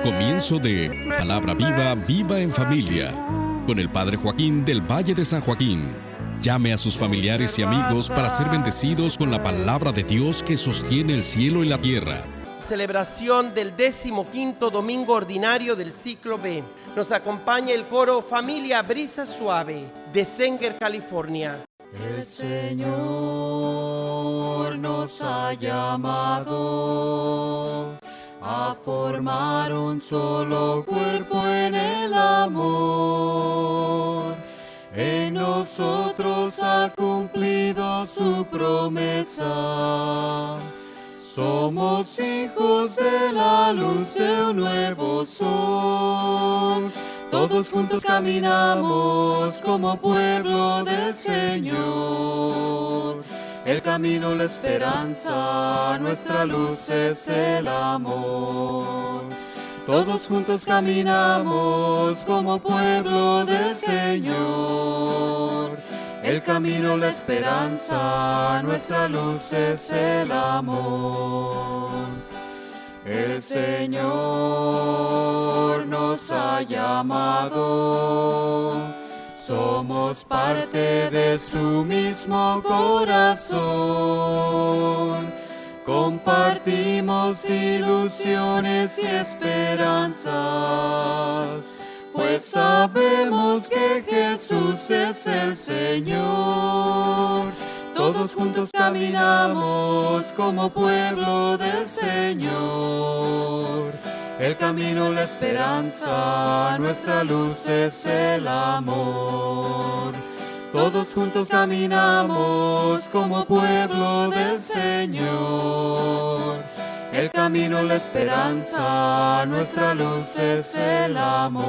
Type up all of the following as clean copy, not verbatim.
comienzo de Palabra Viva, Viva en Familia, con el Padre Joaquín del Valle de San Joaquín. Llame a sus familiares y amigos para ser bendecidos con la palabra de Dios que sostiene el cielo y la tierra. Celebración del 15º domingo ordinario del ciclo B. Nos acompaña el coro Familia Brisa Suave de Sanger, California. El Señor nos ha llamado a formar un solo cuerpo en el amor. En nosotros ha cumplido su promesa. Somos hijos de la luz de un nuevo sol. Todos juntos caminamos como pueblo del Señor. El camino, la esperanza, nuestra luz es el amor. Todos juntos caminamos como pueblo del Señor. El camino, la esperanza, nuestra luz es el amor. El Señor nos ha llamado, somos parte de su mismo corazón. Compartimos ilusiones y esperanzas, pues sabemos que Jesús es el Señor. Todos juntos caminamos como pueblo del Señor. El camino, la esperanza, nuestra luz es el amor. Todos juntos caminamos como pueblo del Señor. El camino, la esperanza, nuestra luz es el amor.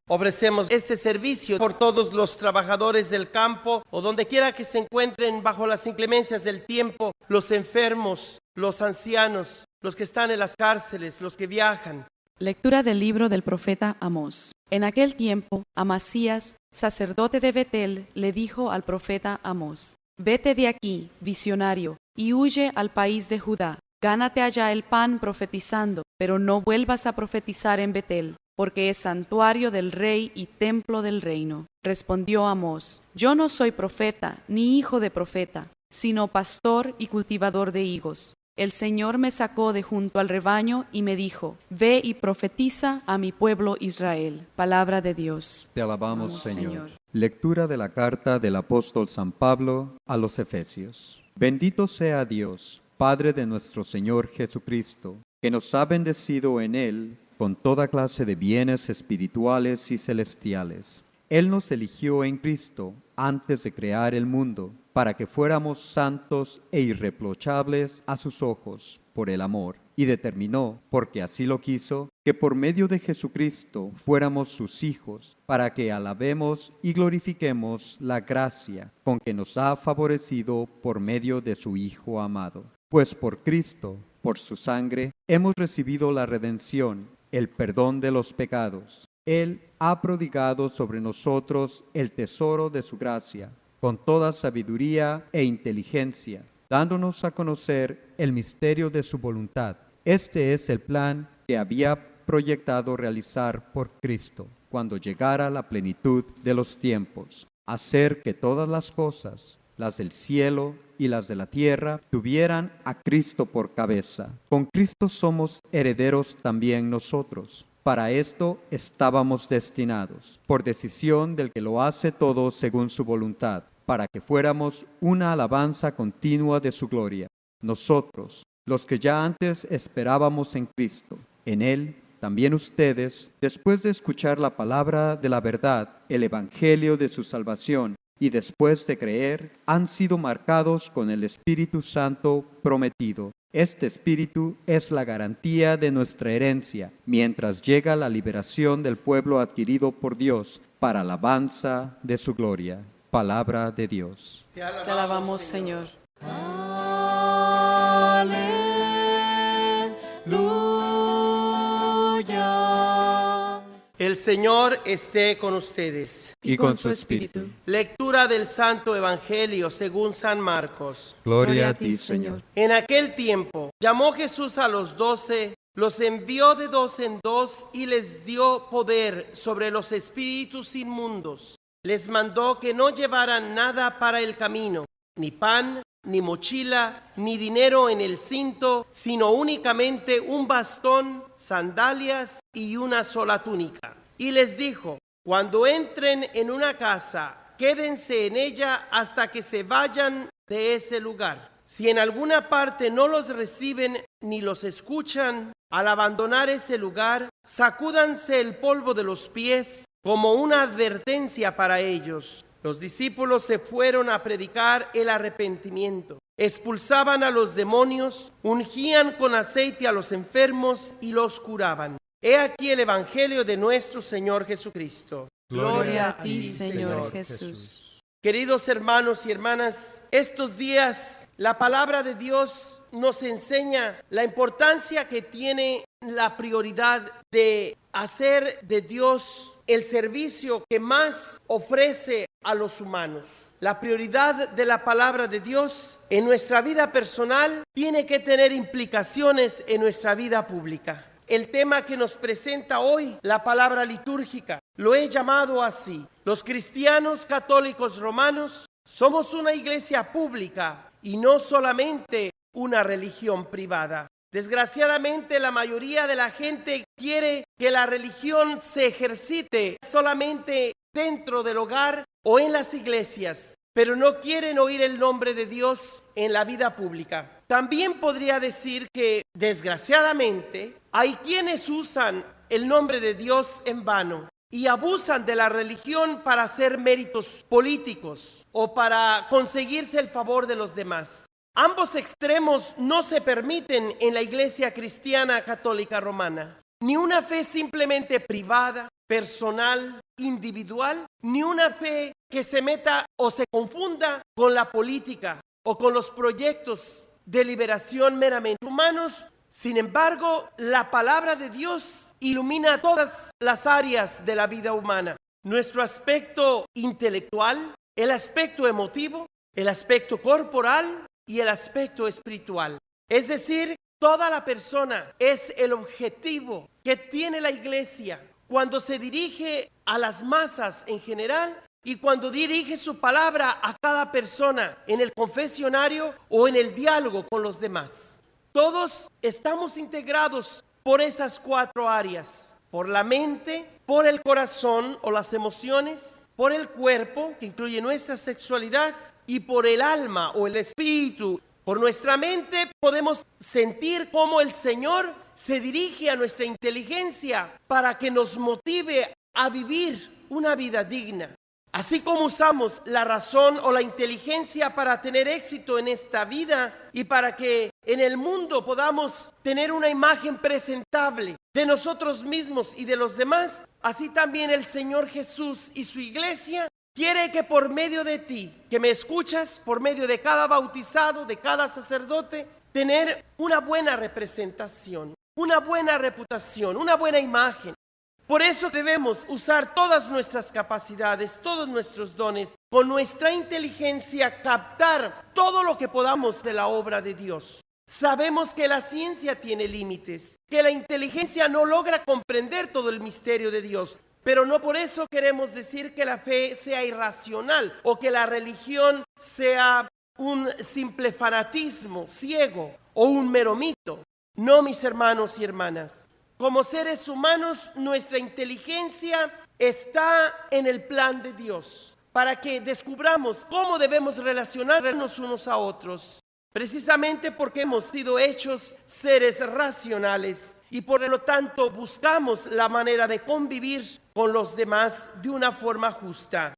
Ofrecemos este servicio por todos los trabajadores del campo o donde quiera que se encuentren bajo las inclemencias del tiempo, los enfermos, los ancianos, los que están en las cárceles, los que viajan. Lectura del libro del profeta Amós. En aquel tiempo, Amasías, sacerdote de Betel, le dijo al profeta Amós: Vete de aquí, visionario, y huye al país de Judá. Gánate allá el pan profetizando, pero no vuelvas a profetizar en Betel, porque es santuario del rey y templo del reino. Respondió Amós: Yo no soy profeta, ni hijo de profeta, sino pastor y cultivador de higos. El Señor me sacó de junto al rebaño y me dijo: Ve y profetiza a mi pueblo Israel. Palabra de Dios. Te alabamos, Señor. Lectura de la carta del apóstol San Pablo a los Efesios. Bendito sea Dios, Padre de nuestro Señor Jesucristo, que nos ha bendecido en Él con toda clase de bienes espirituales y celestiales. Él nos eligió en Cristo antes de crear el mundo, para que fuéramos santos e irreprochables a sus ojos por el amor, y determinó, porque así lo quiso, que por medio de Jesucristo fuéramos sus hijos, para que alabemos y glorifiquemos la gracia con que nos ha favorecido por medio de su Hijo amado. Pues por Cristo, por su sangre, hemos recibido la redención, el perdón de los pecados. Él ha prodigado sobre nosotros el tesoro de su gracia, con toda sabiduría e inteligencia, dándonos a conocer el misterio de su voluntad. Este es el plan que había proyectado realizar por Cristo, cuando llegara la plenitud de los tiempos, hacer que todas las cosas, las del cielo y las de la tierra, tuvieran a Cristo por cabeza. Con Cristo somos herederos también nosotros. Para esto estábamos destinados, por decisión del que lo hace todo según su voluntad, para que fuéramos una alabanza continua de su gloria. Nosotros, los que ya antes esperábamos en Cristo, en Él, también ustedes, después de escuchar la palabra de la verdad, el evangelio de su salvación, y después de creer, han sido marcados con el Espíritu Santo prometido. Este Espíritu es la garantía de nuestra herencia, mientras llega la liberación del pueblo adquirido por Dios para alabanza de su gloria. Palabra de Dios. Te alabamos, Señor. Aleluya. El Señor esté con ustedes. Y con su Espíritu. Lectura del Santo Evangelio según San Marcos. Gloria a ti, Señor. En aquel tiempo, Llamó Jesús a los 12, los envió de 2 en 2 y les dio poder sobre los espíritus inmundos. Les mandó que no llevaran nada para el camino, ni pan, ni mochila, ni dinero en el cinto, sino únicamente un bastón, sandalias y una sola túnica. Y les dijo: cuando entren en una casa, quédense en ella hasta que se vayan de ese lugar. Si en alguna parte no los reciben ni los escuchan, al abandonar ese lugar, sacúdanse el polvo de los pies como una advertencia para ellos. Los discípulos se fueron a predicar el arrepentimiento. Expulsaban a los demonios, ungían con aceite a los enfermos y los curaban. He aquí el evangelio de nuestro Señor Jesucristo. Gloria a ti, Señor Jesús. Queridos hermanos y hermanas, estos días la palabra de Dios nos enseña la importancia que tiene la prioridad de hacer de Dios el servicio que más ofrece a los humanos. La prioridad de la palabra de Dios en nuestra vida personal tiene que tener implicaciones en nuestra vida pública. El tema que nos presenta hoy, la palabra litúrgica, lo he llamado así: los cristianos católicos romanos somos una iglesia pública y no solamente una religión privada. Desgraciadamente, la mayoría de la gente quiere que la religión se ejercite solamente dentro del hogar o en las iglesias, pero no quieren oír el nombre de Dios en la vida pública. También podría decir que, desgraciadamente, hay quienes usan el nombre de Dios en vano y abusan de la religión para hacer méritos políticos o para conseguirse el favor de los demás. Ambos extremos no se permiten en la Iglesia Cristiana Católica Romana. Ni una fe simplemente privada, personal, individual, ni una fe que se meta o se confunda con la política o con los proyectos de liberación meramente humanos. Sin embargo, la palabra de Dios ilumina todas las áreas de la vida humana. Nuestro aspecto intelectual, el aspecto emotivo, el aspecto corporal y el aspecto espiritual. Es decir, toda la persona es el objetivo que tiene la iglesia cuando se dirige a las masas en general y cuando dirige su palabra a cada persona en el confesionario o en el diálogo con los demás. Todos estamos integrados por esas 4 áreas: por la mente, por el corazón o las emociones, por el cuerpo, que incluye nuestra sexualidad, y por el alma o el espíritu. Por nuestra mente podemos sentir cómo el Señor se dirige a nuestra inteligencia para que nos motive a vivir una vida digna. Así como usamos la razón o la inteligencia para tener éxito en esta vida y para que en el mundo podamos tener una imagen presentable de nosotros mismos y de los demás, así también el Señor Jesús y su iglesia quiere que por medio de ti, que me escuchas, por medio de cada bautizado, de cada sacerdote, tener una buena representación, una buena reputación, una buena imagen. Por eso debemos usar todas nuestras capacidades, todos nuestros dones, con nuestra inteligencia captar todo lo que podamos de la obra de Dios. Sabemos que la ciencia tiene límites, que la inteligencia no logra comprender todo el misterio de Dios, pero no por eso queremos decir que la fe sea irracional o que la religión sea un simple fanatismo ciego o un mero mito. No, mis hermanos y hermanas. Como seres humanos, nuestra inteligencia está en el plan de Dios para que descubramos cómo debemos relacionarnos unos a otros, precisamente porque hemos sido hechos seres racionales y por lo tanto buscamos la manera de convivir con los demás de una forma justa.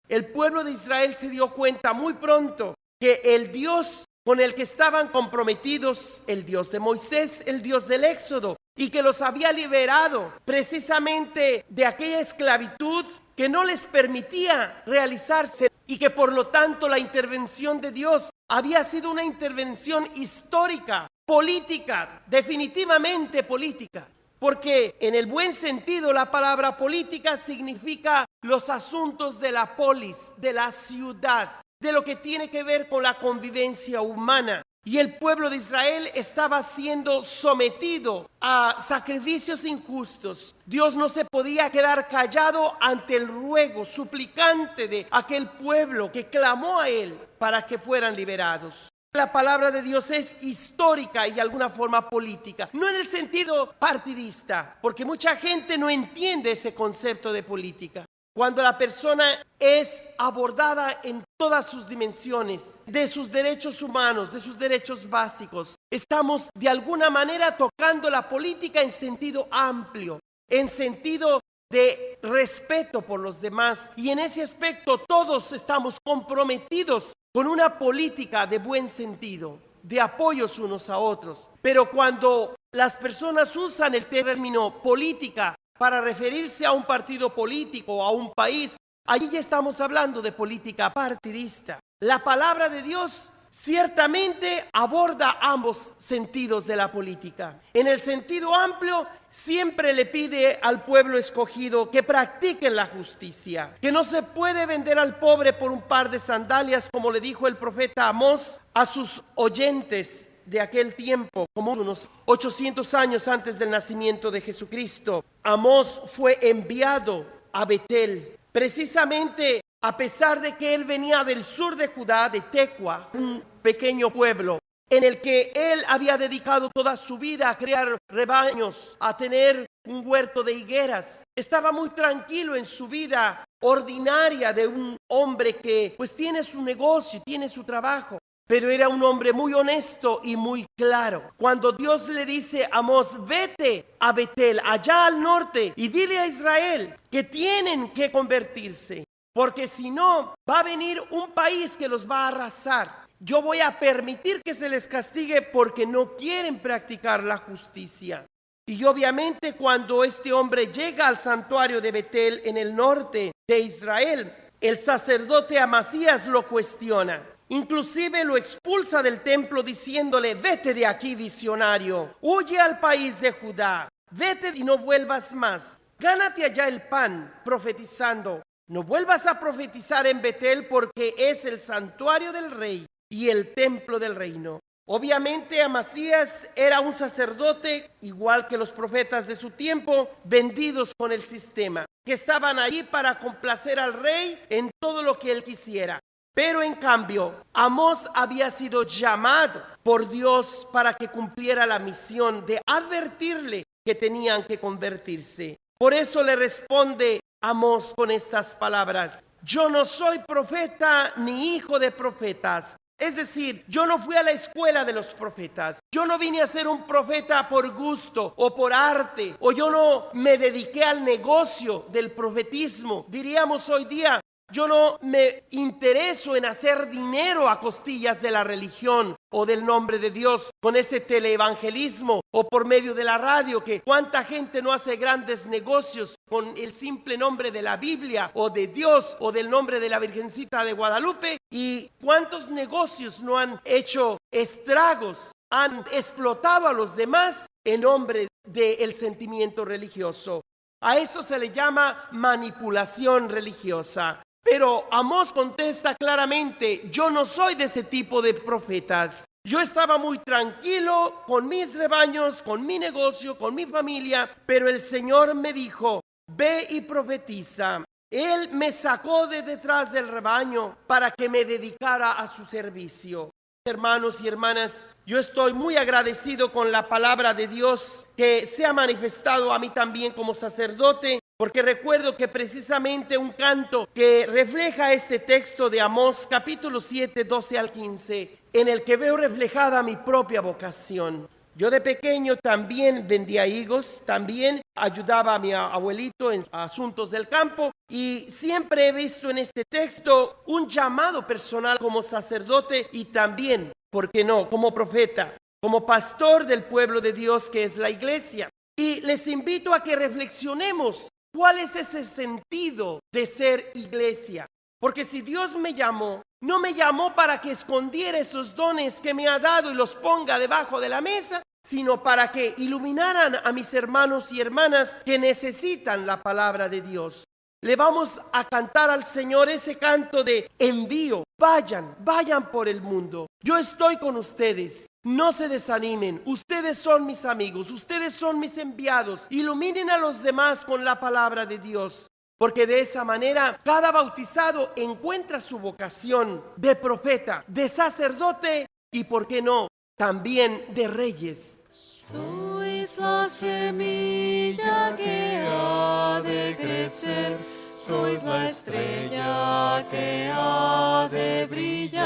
El pueblo de Israel se dio cuenta muy pronto que el Dios con el que estaban comprometidos, el Dios de Moisés, el Dios del Éxodo, y que los había liberado precisamente de aquella esclavitud que no les permitía realizarse y que por lo tanto la intervención de Dios había sido una intervención histórica, política, definitivamente política. Porque en el buen sentido la palabra política significa los asuntos de la polis, de la ciudad, de lo que tiene que ver con la convivencia humana. y el pueblo de Israel estaba siendo sometido a sacrificios injustos. Dios no se podía quedar callado ante el ruego suplicante de aquel pueblo que clamó a Él para que fueran liberados. La palabra de Dios es histórica y de alguna forma política, no en el sentido partidista, porque mucha gente no entiende ese concepto de política. Cuando la persona es abordada en todas sus dimensiones, de sus derechos humanos, de sus derechos básicos, estamos de alguna manera tocando la política en sentido amplio, en sentido de respeto por los demás. Y en ese aspecto todos estamos comprometidos con una política de buen sentido, de apoyos unos a otros. Pero cuando las personas usan el término política para referirse a un partido político o a un país, allí ya estamos hablando de política partidista. La palabra de Dios ciertamente aborda ambos sentidos de la política. En el sentido amplio, siempre le pide al pueblo escogido que practiquen la justicia, que no se puede vender al pobre por un par de sandalias, como le dijo el profeta Amós a sus oyentes de aquel tiempo, como unos 800 años antes del nacimiento de Jesucristo. Amós fue enviado a Betel, precisamente a pesar de que él venía del sur de Judá, de Tecua, un pequeño pueblo en el que él había dedicado toda su vida a crear rebaños, a tener un huerto de higueras. Estaba muy tranquilo en su vida ordinaria de un hombre que pues tiene su negocio, tiene su trabajo. Pero era un hombre muy honesto y muy claro. Cuando Dios le dice a Amós, vete a Betel, allá al norte, y dile a Israel que tienen que convertirse, porque si no, va a venir un país que los va a arrasar. Yo voy a permitir que se les castigue porque no quieren practicar la justicia. Y obviamente cuando este hombre llega al santuario de Betel en el norte de Israel, el sacerdote Amasías lo cuestiona. Inclusive lo expulsa del templo diciéndole, vete de aquí, visionario, huye al país de Judá, vete y no vuelvas más, gánate allá el pan, profetizando, no vuelvas a profetizar en Betel porque es el santuario del rey y el templo del reino. Obviamente Amasías era un sacerdote, igual que los profetas de su tiempo, vendidos con el sistema, que estaban allí para complacer al rey en todo lo que él quisiera. Pero en cambio, Amós había sido llamado por Dios para que cumpliera la misión de advertirle que tenían que convertirse. Por eso le responde Amós con estas palabras: yo no soy profeta ni hijo de profetas. Es decir, yo no fui a la escuela de los profetas. Yo no vine a ser un profeta por gusto o por arte, o yo no me dediqué al negocio del profetismo. Diríamos hoy día, yo no me intereso en hacer dinero a costillas de la religión o del nombre de Dios con ese teleevangelismo o por medio de la radio, que cuánta gente no hace grandes negocios con el simple nombre de la Biblia o de Dios o del nombre de la Virgencita de Guadalupe, y cuántos negocios no han hecho estragos, han explotado a los demás en nombre del sentimiento religioso. A eso se le llama manipulación religiosa. Pero Amós contesta claramente, yo no soy de ese tipo de profetas. Yo estaba muy tranquilo con mis rebaños, con mi negocio, con mi familia, pero el Señor me dijo, ve y profetiza. Él me sacó de detrás del rebaño para que me dedicara a su servicio. Hermanos y hermanas, yo estoy muy agradecido con la palabra de Dios que se ha manifestado a mí también como sacerdote, porque recuerdo que precisamente un canto que refleja este texto de Amós, capítulo 7, 12 al 15, en el que veo reflejada mi propia vocación. Yo de pequeño también vendía higos, también ayudaba a mi abuelito en asuntos del campo, y siempre he visto en este texto un llamado personal como sacerdote y también, ¿por qué no?, como profeta, como pastor del pueblo de Dios que es la iglesia. Y les invito a que reflexionemos cuál es ese sentido de ser iglesia. Porque si Dios me llamó, no me llamó para que escondiera esos dones que me ha dado y los ponga debajo de la mesa, sino para que iluminaran a mis hermanos y hermanas que necesitan la palabra de Dios. Le vamos a cantar al Señor ese canto de envío. Vayan por el mundo. Yo estoy con ustedes. No se desanimen. Ustedes son mis amigos. Ustedes son mis enviados. Iluminen a los demás con la palabra de Dios. Porque de esa manera cada bautizado encuentra su vocación de profeta, de sacerdote y, ¿por qué no?, también de reyes. Sois la semilla que ha de crecer, sois la estrella que ha de brillar.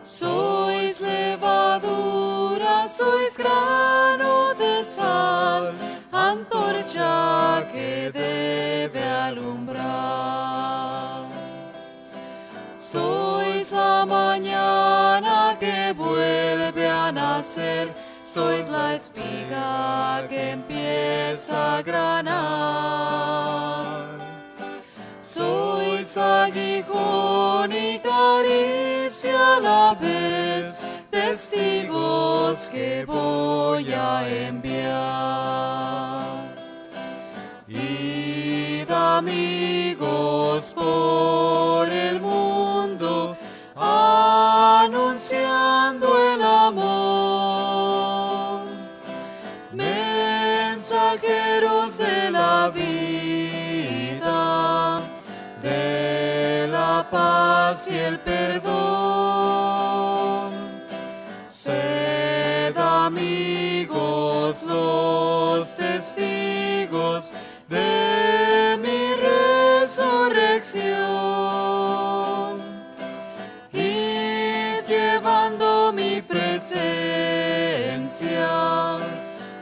Sois levadura, sois grano de sal, antorcha que debe alumbrar. Sois la mañana que vuelve a nacer, sois la espiga que empieza a granar. Sois aguijón y caricia a la vez, testigos que voy a enviar. Id, amigos, por el mundo, anunciando el amor, mensajeros de la vida, de la paz y el perdón. Sed amigos los testigos de mi resurrección, y llevando mi presencia,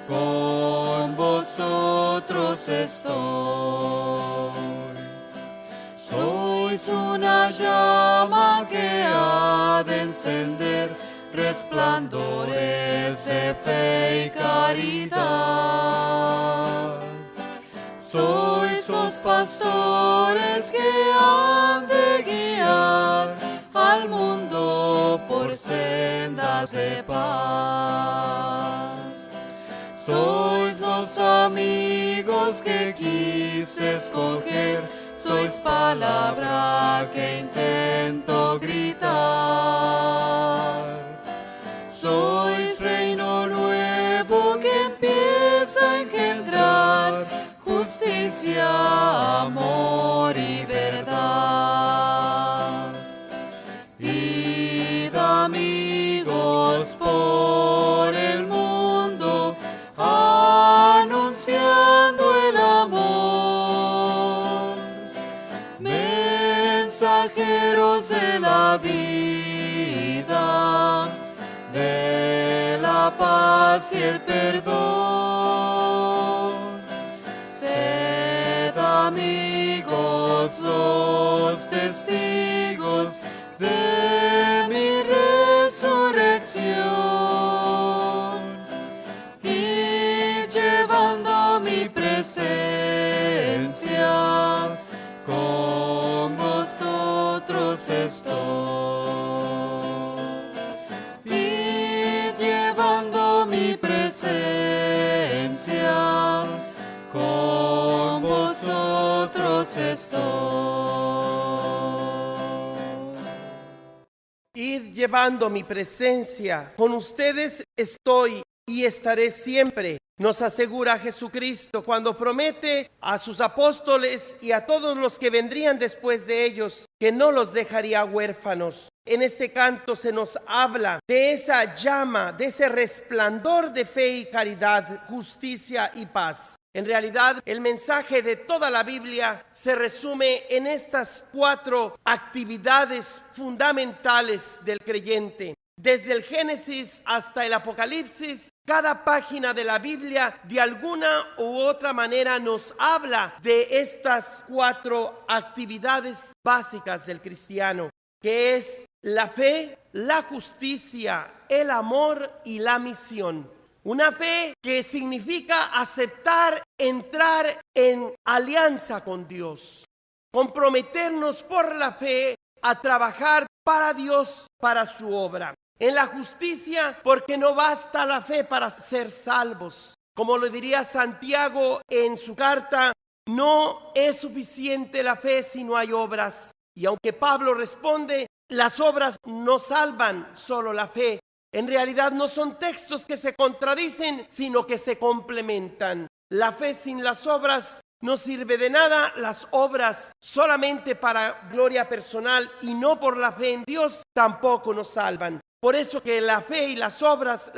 con vosotros estoy. Sois una llama que ha de encender resplandores de fe y caridad. Sois los pastores que han de guiar al mundo por sendas de paz. Sois los amigos que quise escoger, sois palabra que intento gritar. Sois reino nuevo que empieza a engendrar justicia, amor y verdad. Id, amigos, por el mundo, anunciando el amor, mensajeros de la vida, de la paz y el perdón. Sed amigos los testigos de mi resurrección, y llevando mi presencia, con vosotros estoy. Y llevando mi presencia, con vosotros estoy. Id llevando mi presencia, con ustedes estoy y estaré siempre, nos asegura Jesucristo cuando promete a sus apóstoles y a todos los que vendrían después de ellos que no los dejaría huérfanos. En este canto se nos habla de esa llama, de ese resplandor de fe y caridad, justicia y paz. En realidad, el mensaje de toda la Biblia se resume en estas 4 actividades fundamentales del creyente. Desde el Génesis hasta el Apocalipsis, cada página de la Biblia de alguna u otra manera nos habla de estas 4 actividades básicas del cristiano, que es la fe, la justicia, el amor y la misión. Una fe que significa aceptar, entrar en alianza con Dios, comprometernos por la fe a trabajar para Dios, para su obra. En la justicia, porque no basta la fe para ser salvos. Como lo diría Santiago en su carta, no es suficiente la fe si no hay obras. Y aunque Pablo responde, las obras no salvan, solo la fe. En realidad no son textos que se contradicen, sino que se complementan. La fe sin las obras no sirve de nada. Las obras solamente para gloria personal y no por la fe en Dios tampoco nos salvan. Por eso que la fe y las obras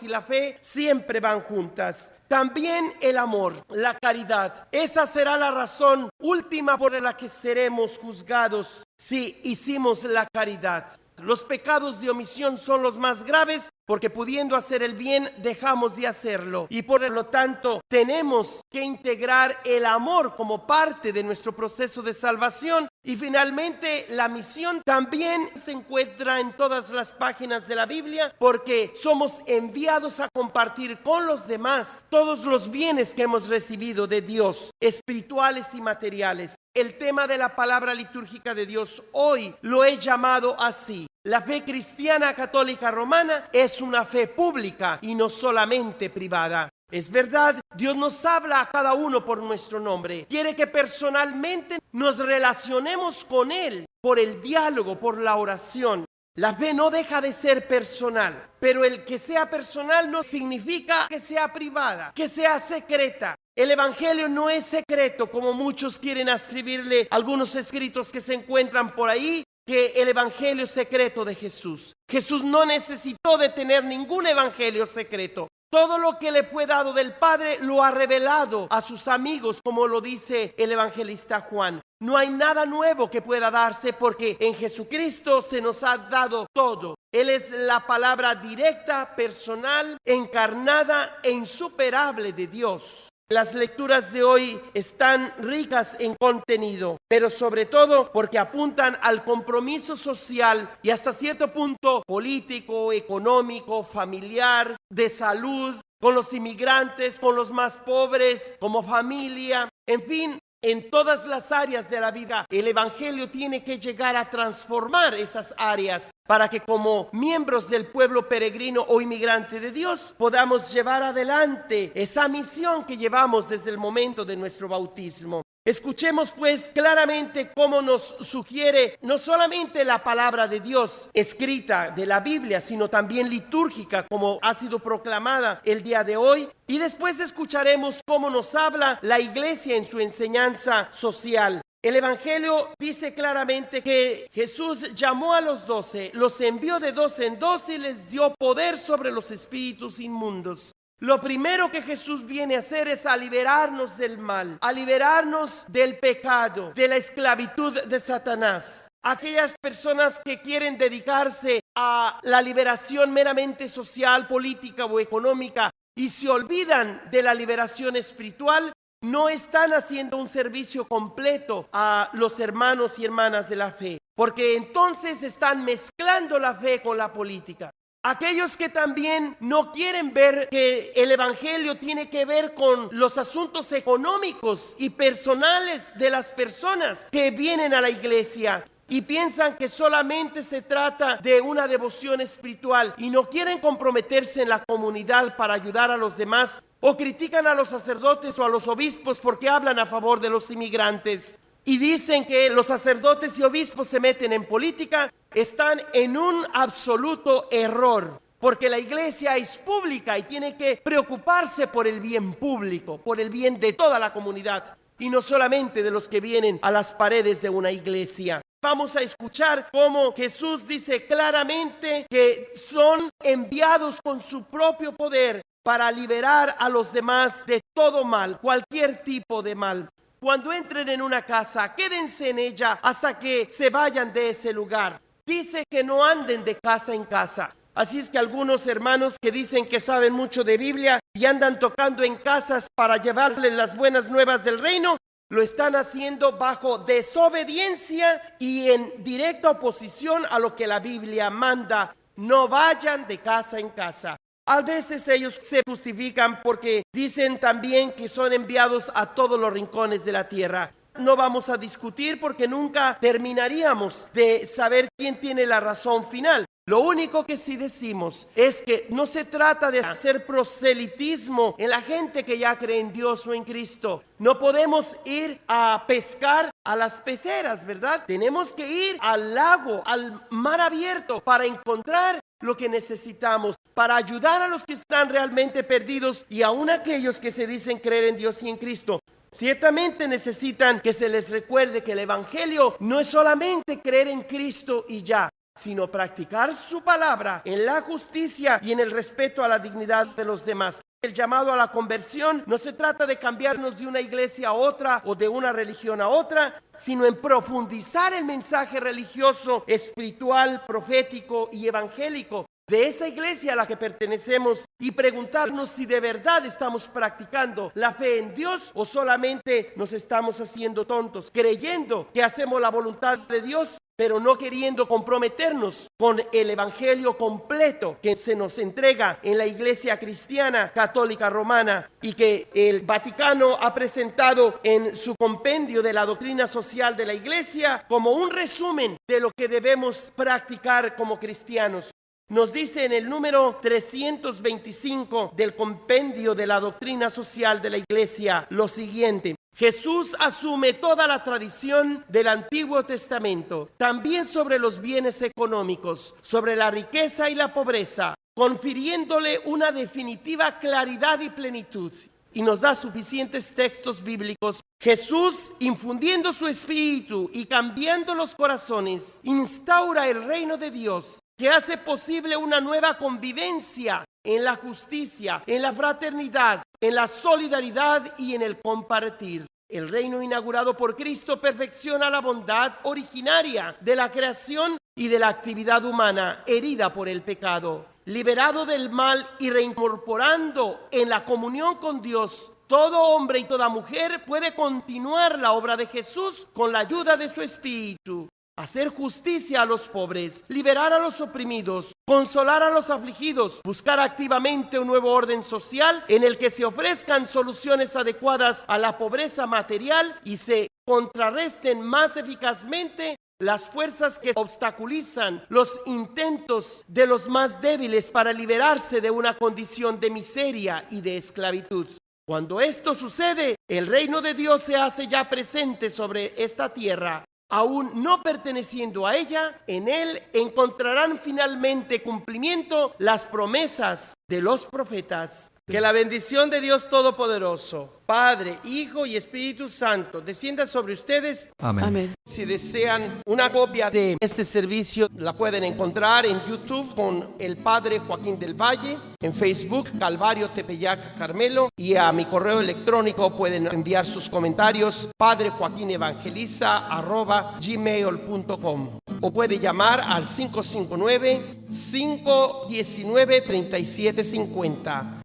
y la fe siempre van juntas. También el amor, la caridad. Esa será la razón última por la que seremos juzgados si hicimos la caridad. Los pecados de omisión son los más graves porque pudiendo hacer el bien dejamos de hacerlo y por lo tanto tenemos que integrar el amor como parte de nuestro proceso de salvación. Y finalmente la misión también se encuentra en todas las páginas de la Biblia porque somos enviados a compartir con los demás todos los bienes que hemos recibido de Dios, espirituales y materiales. El tema de la palabra litúrgica de Dios hoy lo he llamado así. La fe cristiana católica romana es una fe pública y no solamente privada. Es verdad, Dios nos habla a cada uno por nuestro nombre. Quiere que personalmente nos relacionemos con Él por el diálogo, por la oración. La fe no deja de ser personal, pero el que sea personal no significa que sea privada, que sea secreta. El Evangelio no es secreto, como muchos quieren ascribirle algunos escritos que se encuentran por ahí, que el Evangelio es secreto de Jesús. Jesús no necesitó de tener ningún Evangelio secreto. Todo lo que le fue dado del Padre lo ha revelado a sus amigos, como lo dice el evangelista Juan. No hay nada nuevo que pueda darse porque en Jesucristo se nos ha dado todo. Él es la palabra directa, personal, encarnada e insuperable de Dios. Las lecturas de hoy están ricas en contenido, pero sobre todo porque apuntan al compromiso social y hasta cierto punto político, económico, familiar, de salud, con los inmigrantes, con los más pobres, como familia, en fin. En todas las áreas de la vida, el Evangelio tiene que llegar a transformar esas áreas para que como miembros del pueblo peregrino o inmigrante de Dios podamos llevar adelante esa misión que llevamos desde el momento de nuestro bautismo. Escuchemos pues claramente cómo nos sugiere no solamente la palabra de Dios escrita de la Biblia, sino también litúrgica como ha sido proclamada el día de hoy. Y después escucharemos cómo nos habla la Iglesia en su enseñanza social. El Evangelio dice claramente que Jesús llamó a los 12, los envió de 12 en 12 y les dio poder sobre los espíritus inmundos. Lo primero que Jesús viene a hacer es a liberarnos del mal, a liberarnos del pecado, de la esclavitud de Satanás. Aquellas personas que quieren dedicarse a la liberación meramente social, política o económica y se olvidan de la liberación espiritual, no están haciendo un servicio completo a los hermanos y hermanas de la fe, porque entonces están mezclando la fe con la política. Aquellos que también no quieren ver que el Evangelio tiene que ver con los asuntos económicos y personales de las personas que vienen a la iglesia y piensan que solamente se trata de una devoción espiritual y no quieren comprometerse en la comunidad para ayudar a los demás, o critican a los sacerdotes o a los obispos porque hablan a favor de los inmigrantes y dicen que los sacerdotes y obispos se meten en política, están en un absoluto error, porque la iglesia es pública y tiene que preocuparse por el bien público, por el bien de toda la comunidad y no solamente de los que vienen a las paredes de una iglesia. Vamos a escuchar cómo Jesús dice claramente que son enviados con su propio poder para liberar a los demás de todo mal, cualquier tipo de mal. Cuando entren en una casa, quédense en ella hasta que se vayan de ese lugar. Dice que no anden de casa en casa. Así es que algunos hermanos que dicen que saben mucho de Biblia y andan tocando en casas para llevarles las buenas nuevas del reino, lo están haciendo bajo desobediencia y en directa oposición a lo que la Biblia manda. No vayan de casa en casa. A veces ellos se justifican porque dicen también que son enviados a todos los rincones de la tierra. No vamos a discutir porque nunca terminaríamos de saber quién tiene la razón final. Lo único que sí decimos es que no se trata de hacer proselitismo en la gente que ya cree en Dios o en Cristo. No podemos ir a pescar a las peceras, ¿verdad? Tenemos que ir al lago, al mar abierto, para encontrar lo que necesitamos, para ayudar a los que están realmente perdidos y aún aquellos que se dicen creer en Dios y en Cristo. Ciertamente necesitan que se les recuerde que el Evangelio no es solamente creer en Cristo y ya, sino practicar su palabra en la justicia y en el respeto a la dignidad de los demás. El llamado a la conversión no se trata de cambiarnos de una iglesia a otra o de una religión a otra, sino en profundizar el mensaje religioso, espiritual, profético y evangélico de esa iglesia a la que pertenecemos y preguntarnos si de verdad estamos practicando la fe en Dios o solamente nos estamos haciendo tontos, creyendo que hacemos la voluntad de Dios, pero no queriendo comprometernos con el evangelio completo que se nos entrega en la Iglesia Cristiana Católica Romana y que el Vaticano ha presentado en su compendio de la doctrina social de la Iglesia como un resumen de lo que debemos practicar como cristianos. Nos dice en el número 325 del compendio de la doctrina social de la Iglesia lo siguiente: Jesús asume toda la tradición del Antiguo Testamento, también sobre los bienes económicos, sobre la riqueza y la pobreza, confiriéndole una definitiva claridad y plenitud. Y nos da suficientes textos bíblicos. Jesús, infundiendo su espíritu y cambiando los corazones, instaura el reino de Dios, que hace posible una nueva convivencia en la justicia, en la fraternidad, en la solidaridad y en el compartir. El reino inaugurado por Cristo perfecciona la bondad originaria de la creación y de la actividad humana herida por el pecado. Liberado del mal y reincorporando en la comunión con Dios, todo hombre y toda mujer puede continuar la obra de Jesús con la ayuda de su espíritu. Hacer justicia a los pobres, liberar a los oprimidos, consolar a los afligidos, buscar activamente un nuevo orden social en el que se ofrezcan soluciones adecuadas a la pobreza material y se contrarresten más eficazmente las fuerzas que obstaculizan los intentos de los más débiles para liberarse de una condición de miseria y de esclavitud. Cuando esto sucede, el reino de Dios se hace ya presente sobre esta tierra. Aún no perteneciendo a ella, en él encontrarán finalmente cumplimiento las promesas de los profetas. Que la bendición de Dios Todopoderoso, Padre, Hijo y Espíritu Santo, descienda sobre ustedes. Amén. Amén. Si desean una copia de este servicio, la pueden encontrar en YouTube con el Padre Joaquín del Valle, en Facebook Calvario Tepeyac Carmelo, y a mi correo electrónico pueden enviar sus comentarios padrejoaquinevangelista@gmail.com o puede llamar al 559-519-3750.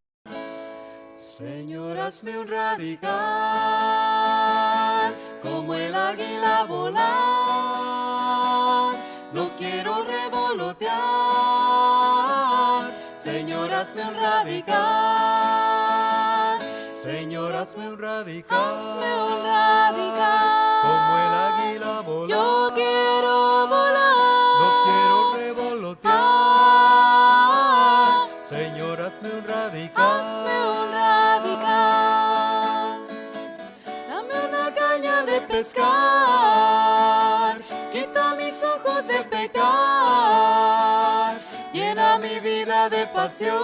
Señor, hazme un radical, como el águila volar. No quiero revolotear. Señor, hazme un radical. Señor, hazme un radical. Hazme un radical. Como el águila volar. Yo quiero volar. No quiero revolotear. Señor, hazme un radical. Hazme un radical. Dame una caña de pescar. Quita mis ojos de pecar. Llena mi vida de pasión.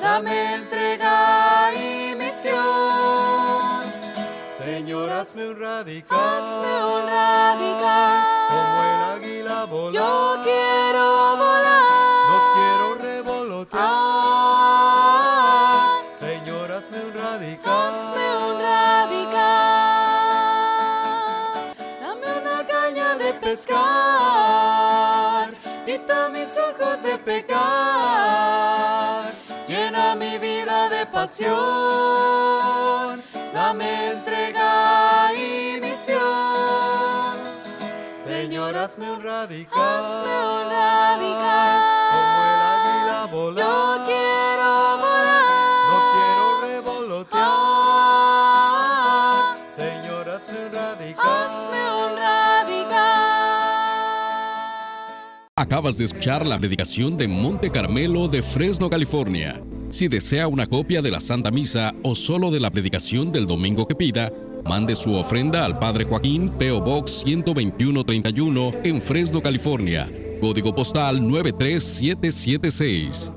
Dame entrega y misión. Señor, hazme un radical. Hazme un radical. Como el águila volar. Yo quiero volar. No quiero revolotear. Ah, Señor, hazme un radical. hazme un radical. Dame una caña de pescar. Quita mis ojos de pecar. Llena mi vida de pasión. Dame entrega y misión. Señor, hazme un radical. Hazme un radical. Como el águila volar. Yo quiero volar. No quiero revolotear. Ah, Señor, hazme un radical. hazme un radical. Acabas de escuchar la predicación de Monte Carmelo de Fresno, California. Si desea una copia de la Santa Misa o solo de la predicación del domingo que pida, mande su ofrenda al Padre Joaquín, P.O. Box 12131 en Fresno, California. Código postal 93776.